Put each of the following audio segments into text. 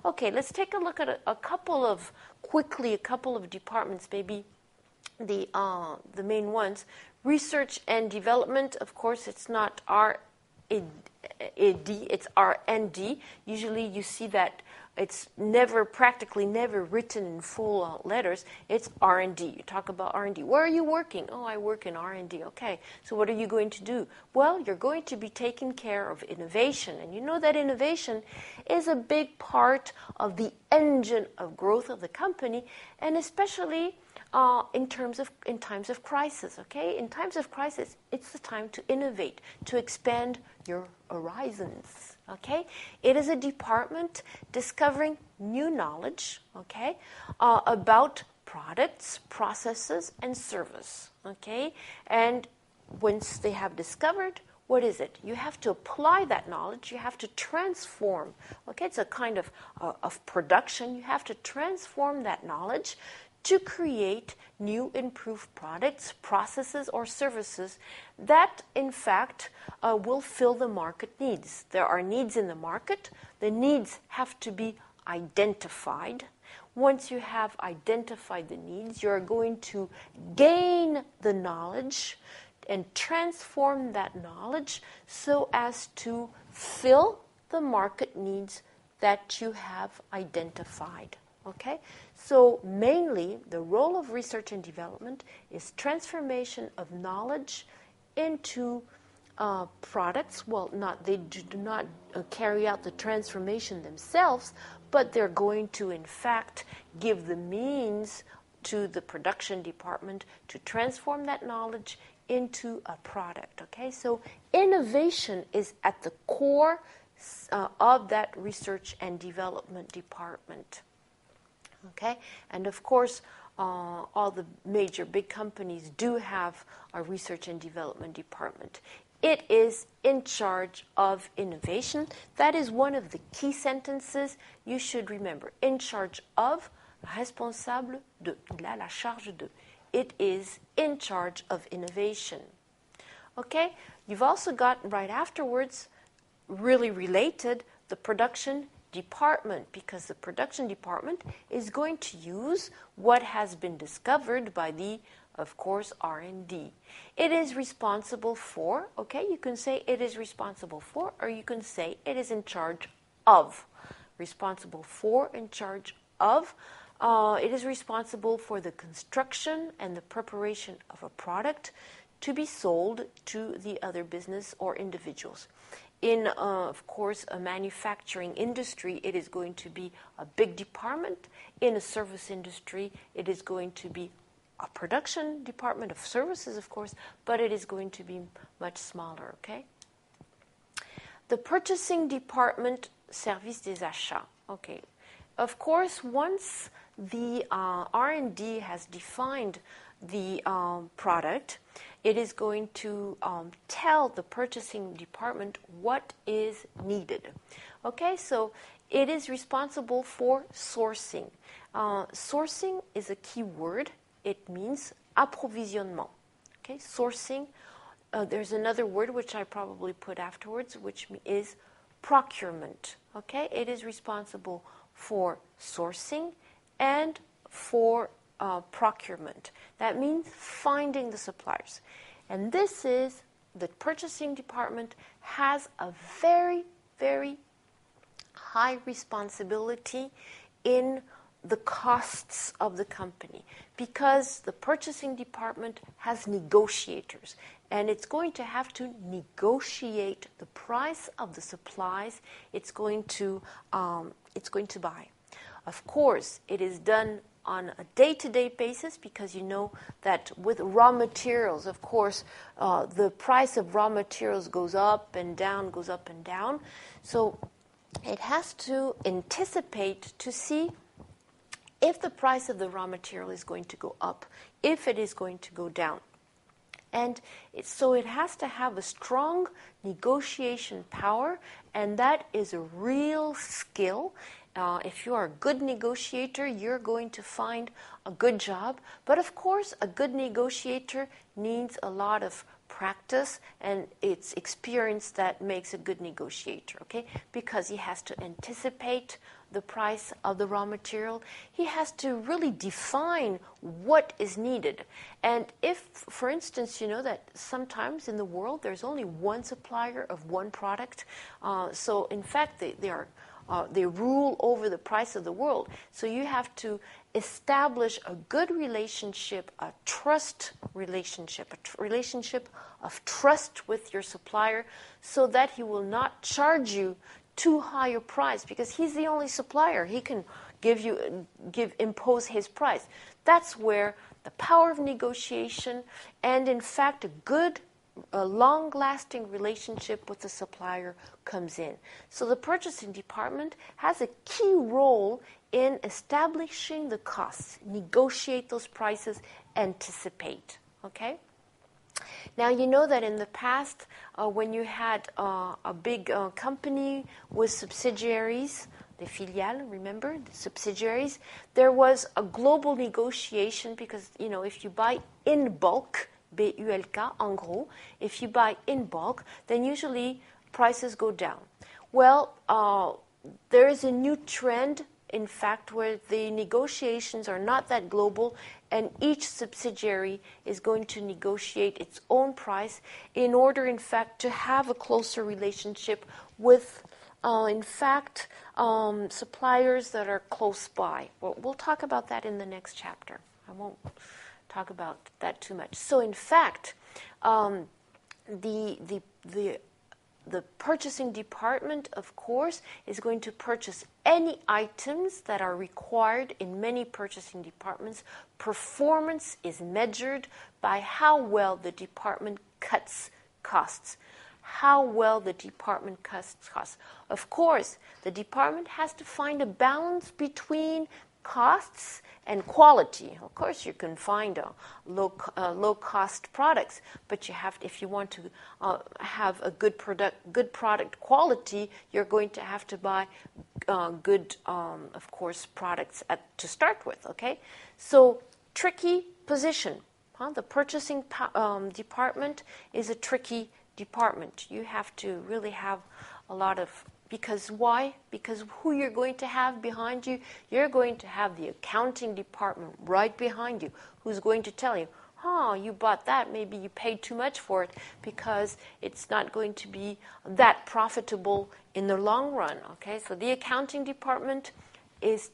Okay, let's take a look at a couple of departments, maybe the main ones. Research and development, of course, it's not R&D, it's R&D. Usually you see that it's practically never written in full letters. It's R&D. You talk about R&D. Where are you working? Oh, I work in R&D. Okay, so what are you going to do? Well, you're going to be taking care of innovation. And you know that innovation is a big part of the engine of growth of the company, and especially in times of crisis. Okay, in times of crisis, it's the time to innovate, to expand your horizons. Okay, it is a department discovering new knowledge. Okay, about products, processes, and service. Okay, and once they have discovered, what is it? You have to apply that knowledge. You have to transform. Okay, it's a kind of production. You have to transform that knowledge to create new improved products, processes, or services that, in fact, will fill the market needs. There are needs in the market. The needs have to be identified. Once you have identified the needs, you're going to gain the knowledge and transform that knowledge so as to fill the market needs that you have identified. Okay, so mainly the role of research and development is transformation of knowledge into products. Well, they do not carry out the transformation themselves, but they're going to, in fact, give the means to the production department to transform that knowledge into a product. Okay, so innovation is at the core of that research and development department. Okay, and of course, all the major big companies do have a research and development department. It is in charge of innovation. That is one of the key sentences you should remember. In charge of, responsable de, il a la charge de. It is in charge of innovation. Okay, you've also got right afterwards, really related, the production department, because the production department is going to use what has been discovered by the, of course, R&D. It is responsible for, okay, you can say it is responsible for, or you can say it is in charge of. Responsible for, in charge of. It is responsible for the construction and the preparation of a product to be sold to the other business or individuals. In, of course, a manufacturing industry, it is going to be a big department. In a service industry, it is going to be a production department of services, of course, but it is going to be much smaller, okay? The purchasing department, service des achats, okay. Of course, once the R&D has defined the product, it is going to tell the purchasing department what is needed. Okay, so it is responsible for sourcing. Sourcing is a key word. It means approvisionnement. Okay, sourcing. There's another word which I probably put afterwards, which is procurement. Okay, it is responsible for sourcing and for procurement. That means finding the suppliers. And this is, the purchasing department has a very, very high responsibility in the costs of the company, because the purchasing department has negotiators, and it's going to have to negotiate the price of the supplies it's going to buy. Of course, it is done on a day-to-day basis, because you know that with raw materials, of course, the price of raw materials goes up and down, goes up and down. So it has to anticipate to see if the price of the raw material is going to go up, if it is going to go down. And so it has to have a strong negotiation power, and that is a real skill. If you are a good negotiator, you're going to find a good job. But of course, a good negotiator needs a lot of practice, and it's experience that makes a good negotiator, okay? Because he has to anticipate the price of the raw material, he has to really define what is needed. And if, for instance, you know that sometimes in the world there's only one supplier of one product, so in fact they rule over the price of the world. So you have to establish a good relationship, a trust relationship, a relationship of trust with your supplier, so that he will not charge you too high a price, because he's the only supplier. He can impose his price. That's where the power of negotiation and, in fact, a long-lasting relationship with the supplier comes in. So the purchasing department has a key role in establishing the costs, negotiate those prices, anticipate. Okay? Now, you know that in the past, when you had a big company with subsidiaries, the filiales, remember, the subsidiaries, there was a global negotiation because, you know, if you buy in bulk, BULK, en gros, if you buy in bulk, then usually prices go down. Well, there is a new trend, in fact, where the negotiations are not that global, and each subsidiary is going to negotiate its own price in order, in fact, to have a closer relationship with, in fact, suppliers that are close by. We'll talk about that in the next chapter. I won't talk about that too much. So, in fact, the purchasing department, of course, is going to purchase any items that are required in many purchasing departments. Performance is measured by how well the department cuts costs. How well the department cuts costs. Of course, the department has to find a balance between costs and quality. Of course, you can find low-cost products, but you have, if you want to have a good product quality, you're going to have to buy good, of course, products to start with. Okay, so tricky position. The purchasing department is a tricky department. You have to really have a lot of. Because why? Because who you're going to have behind you, you're going to have the accounting department right behind you, who's going to tell you, you bought that, maybe you paid too much for it, because it's not going to be that profitable in the long run. Okay, so the accounting department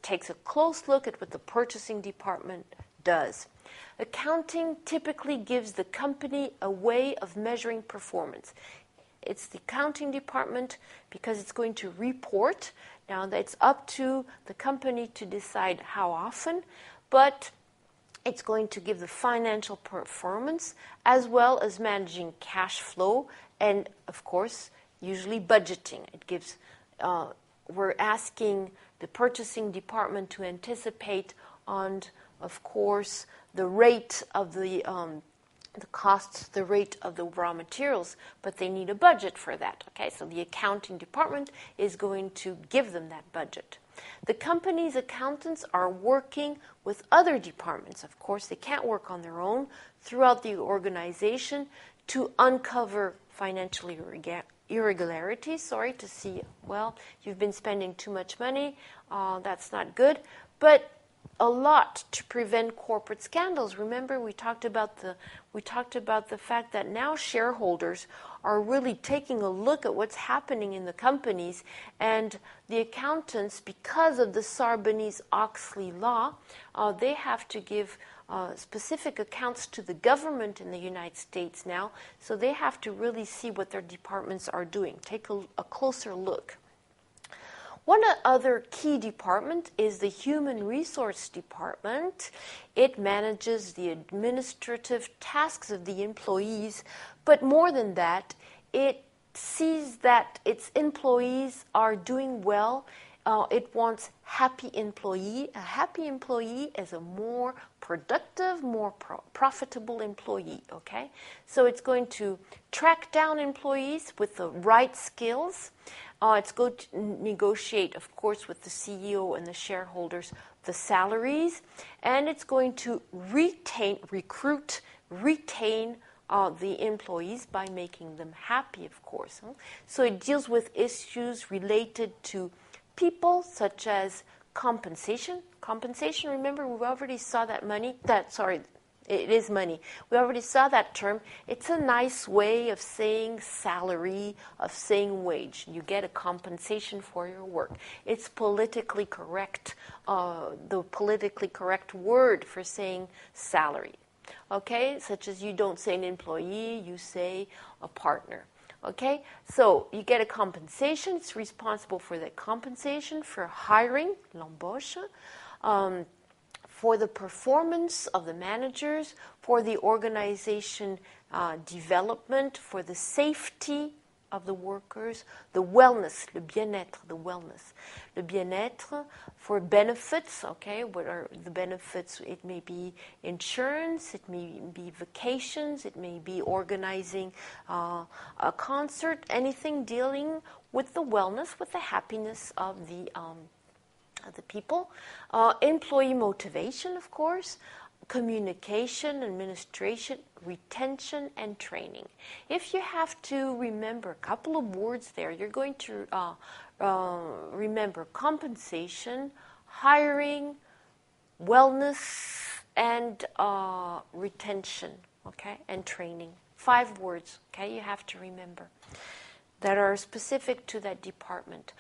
takes a close look at what the purchasing department does. Accounting typically gives the company a way of measuring performance. It's the accounting department because it's going to report. Now, it's up to the company to decide how often, but it's going to give the financial performance as well as managing cash flow and, of course, usually budgeting. It gives. We're asking the purchasing department to anticipate on, of course, the rate of the costs, the rate of the raw materials, but they need a budget for that. Okay, so the accounting department is going to give them that budget. The company's accountants are working with other departments. Of course, they can't work on their own throughout the organization to uncover financial irregularities. To see, well, you've been spending too much money. That's not good. But a lot to prevent corporate scandals. Remember, we talked about the fact that now shareholders are really taking a look at what's happening in the companies, and the accountants, because of the Sarbanes-Oxley law, they have to give specific accounts to the government in the United States now, so they have to really see what their departments are doing. Take a closer look. One other key department is the Human Resource Department. It manages the administrative tasks of the employees, but more than that, it sees that its employees are doing well. It wants happy employee. A happy employee is a more productive, more profitable employee, okay? So it's going to track down employees with the right skills. It's going to negotiate, of course, with the CEO and the shareholders the salaries, and it's going to recruit the employees by making them happy, of course. So it deals with issues related to people, such as compensation. Compensation, remember, we already saw that money. It is money. We already saw that term. It's a nice way of saying salary, of saying wage. You get a compensation for your work. It's politically correct, the politically correct word for saying salary. Okay, such as you don't say an employee, you say a partner. Okay, so you get a compensation. It's responsible for the compensation, for hiring, l'embauche, for the performance of the managers, for the organization development, for the safety of the workers, the wellness, le bien-être, the wellness. Le bien-être for benefits, okay, what are the benefits? It may be insurance, it may be vacations, it may be organizing a concert, anything dealing with the wellness, with the happiness of the people. Employee motivation, of course, communication, administration, retention, and training. If you have to remember a couple of words there, you're going to remember compensation, hiring, wellness, and retention, okay, and training. 5 words, okay, you have to remember that are specific to that department.